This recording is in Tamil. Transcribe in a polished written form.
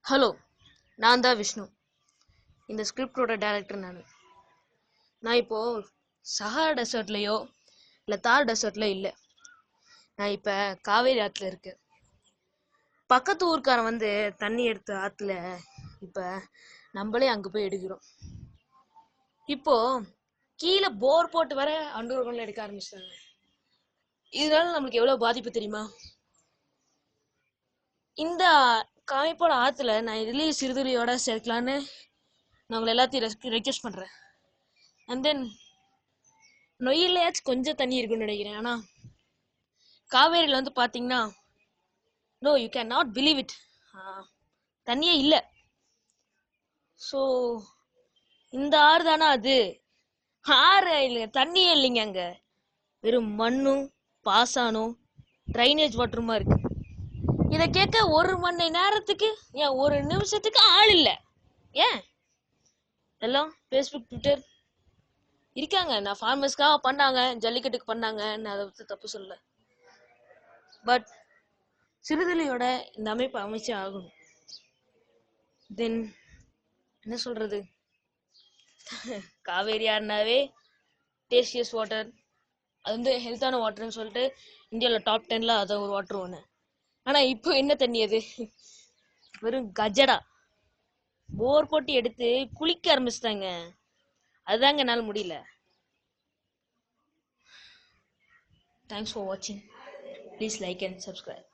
ஹலோ, நான் தான் விஷ்ணு. இந்த ஸ்கிரிப்டோட டைரக்டர் நான் இப்போது சஹாரா டெசர்ட்லேயோ இல்லை தார் டெசர்ட்லையோ இல்லை. நான் இப்போ காவேரி ஆற்றுல இருக்கேன். பக்கத்து ஊருக்காரன் வந்து தண்ணி எடுத்த ஆற்றுல இப்போ நம்மளே அங்கே போய் எடுக்கிறோம். இப்போது கீழே போர் போட்டு வர அண்டர் கிரவுண்டில் எடுக்க ஆரம்பிச்சிட்டாங்க. இதனால நம்மளுக்கு எவ்வளோ பாதிப்பு தெரியுமா? இந்த காமிப்போட ஆற்றுல நான் இதுலேயும் சிறுதுளியோட சேர்க்கலான்னு நான் உங்களை எல்லாத்தையும் ரெக்வெஸ்ட் பண்ணுறேன். அண்ட் தென் நொய்யிலையாச்சும் கொஞ்சம் தண்ணி இருக்குன்னு நினைக்கிறேன். ஆனால் காவேரியில் வந்து பார்த்தீங்கன்னா no, you can not believe it, தண்ணியே இல்லை. ஸோ இந்த ஆறு தானே அது? ஆறு இல்லைங்க, தண்ணியே இல்லைங்க. அங்கே வெறும் மண்ணும் பாசானும் ட்ரைனேஜ் வாட்டருமா இருக்கு. இதை கேட்க ஒரு மணி நேரத்துக்கு, ஏன் ஒரு நிமிஷத்துக்கு ஆள் இல்லை. ஏன் எல்லாம் ஃபேஸ்புக் ட்விட்டர் இருக்காங்க. நான் ஃபார்மர்ஸ்க்காக பண்ணாங்க, ஜல்லிக்கட்டுக்கு பண்ணாங்க, நான் அதை பற்றி தப்பு சொல்லலை. பட் சிறுதுளியோட இந்த அமைப்பு அமைச்சே ஆகணும். தென் என்ன சொல்றது, காவேரி ஆறுனாவே டேஸ்டியஸ் வாட்டர், அது வந்து ஹெல்த்தான வாட்டர்னு சொல்லிட்டு இந்தியாவில் டாப் 10ல் அதை ஒரு வாட்டர் ஒன்று. ஆனால் இப்போ என்ன தண்ணி அது? வெறும் கஜடா. போர் போட்டு எடுத்து குளிக்க ஆரம்பிச்சிட்டாங்க. அதுதாங்க என்னால் முடியல. தேங்க்ஸ் ஃபார் வாட்சிங். Please like and subscribe.